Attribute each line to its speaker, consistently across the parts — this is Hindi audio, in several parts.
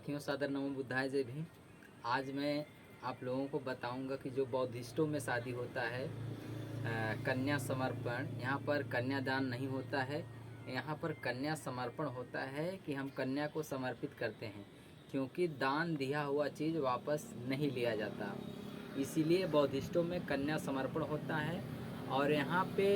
Speaker 1: साथियों, सादर नमो बुद्धाय जय भीम। आज मैं आप लोगों को बताऊंगा कि जो बौद्धिस्टों में शादी होता है कन्या समर्पण, यहाँ पर कन्यादान नहीं होता है। यहाँ पर कन्या समर्पण होता है कि हम कन्या को समर्पित करते हैं, क्योंकि दान दिया हुआ चीज़ वापस नहीं लिया जाता। इसीलिए बौद्धिस्टों में कन्या समर्पण होता है। और यहाँ पे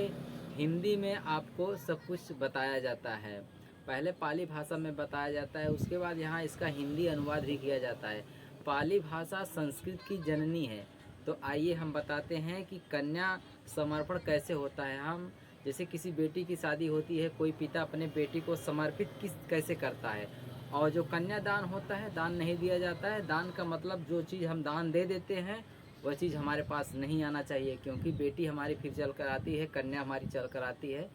Speaker 1: हिंदी में आपको सब कुछ बताया जाता है। पहले पाली भाषा में बताया जाता है, उसके बाद यहाँ इसका हिंदी अनुवाद भी किया जाता है। पाली भाषा संस्कृत की जननी है। तो आइए हम बताते हैं कि कन्या समर्पण कैसे होता है। हम जैसे किसी बेटी की शादी होती है, कोई पिता अपने बेटी को समर्पित कैसे करता है। और जो कन्यादान होता है, दान नहीं दिया जाता है। दान का मतलब जो चीज़ हम दान दे देते हैं वह चीज़ हमारे पास नहीं आना चाहिए, क्योंकि बेटी हमारी फिर चल कर आती है, कन्या हमारी चल कर आती है।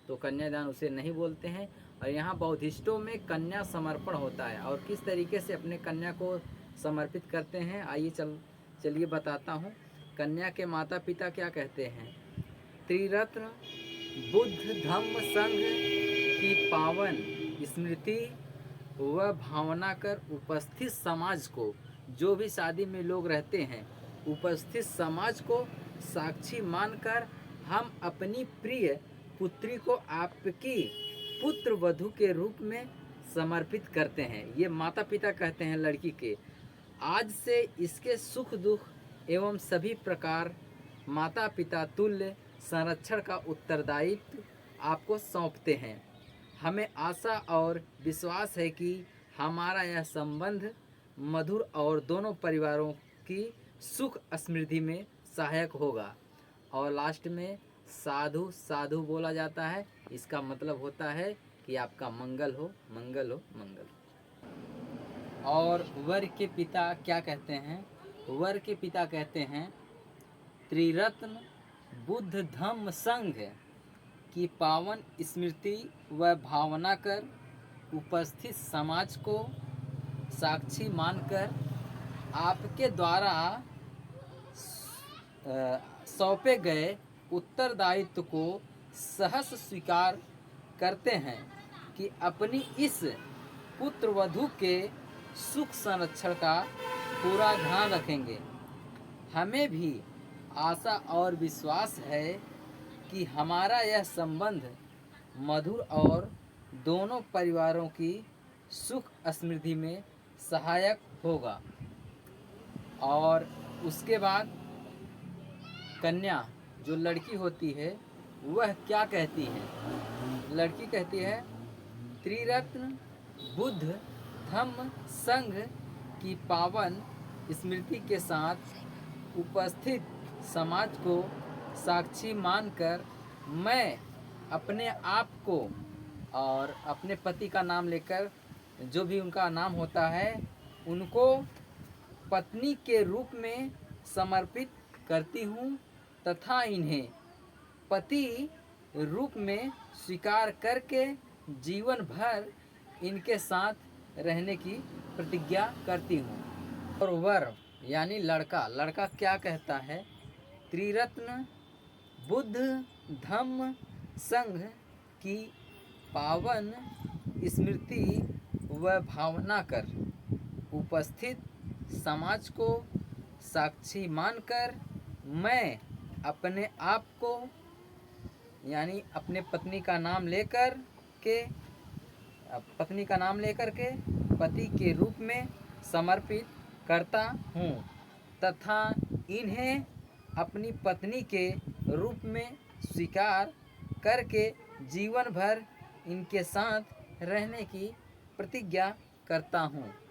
Speaker 1: तो कन्यादान उसे नहीं बोलते हैं। और यहाँ बौद्धिस्टों में कन्या समर्पण होता है। और किस तरीके से अपने कन्या को समर्पित करते हैं, आइए चलिए बताता हूँ। कन्या के माता पिता क्या कहते हैं? त्रिरत्न बुद्ध धम्म संघ की पावन स्मृति व भावना कर उपस्थित समाज को, जो भी शादी में लोग रहते हैं, उपस्थित समाज को साक्षी मानकर हम अपनी प्रिय पुत्री को आपकी पुत्र वधू के रूप में समर्पित करते हैं। ये माता पिता कहते हैं लड़की के। आज से इसके सुख दुख एवं सभी प्रकार माता पिता तुल्य संरक्षण का उत्तरदायित्व आपको सौंपते हैं। हमें आशा और विश्वास है कि हमारा यह संबंध मधुर और दोनों परिवारों की सुख समृद्धि में सहायक होगा। और लास्ट में साधु साधु बोला जाता है। इसका मतलब होता है कि आपका मंगल हो, मंगल हो, मंगल हो। और वर के पिता क्या कहते हैं? वर के पिता कहते हैं, त्रिरत्न बुद्ध धम्म संघ की पावन स्मृति व भावना कर उपस्थित समाज को साक्षी मानकर आपके द्वारा सौंपे गए उत्तरदायित्व को सहर्ष स्वीकार करते हैं कि अपनी इस पुत्र वधू के सुख संरक्षण का पूरा ध्यान रखेंगे। हमें भी आशा और विश्वास है कि हमारा यह संबंध मधुर और दोनों परिवारों की सुख समृद्धि में सहायक होगा। और उसके बाद कन्या जो लड़की होती है वह क्या कहती है? लड़की कहती है, त्रिरत्न बुद्ध धम्म संघ की पावन स्मृति के साथ उपस्थित समाज को साक्षी मानकर मैं अपने आप को और अपने पति का नाम लेकर, जो भी उनका नाम होता है, उनको पत्नी के रूप में समर्पित करती हूँ तथा इन्हें पति रूप में स्वीकार करके जीवन भर इनके साथ रहने की प्रतिज्ञा करती हूँ। और वर यानी लड़का क्या कहता है? त्रिरत्न बुद्ध धम्म संघ की पावन स्मृति व भावना कर उपस्थित समाज को साक्षी मानकर मैं अपने आप को यानी अपने पत्नी का नाम लेकर के पति के रूप में समर्पित करता हूँ तथा इन्हें अपनी पत्नी के रूप में स्वीकार करके जीवन भर इनके साथ रहने की प्रतिज्ञा करता हूँ।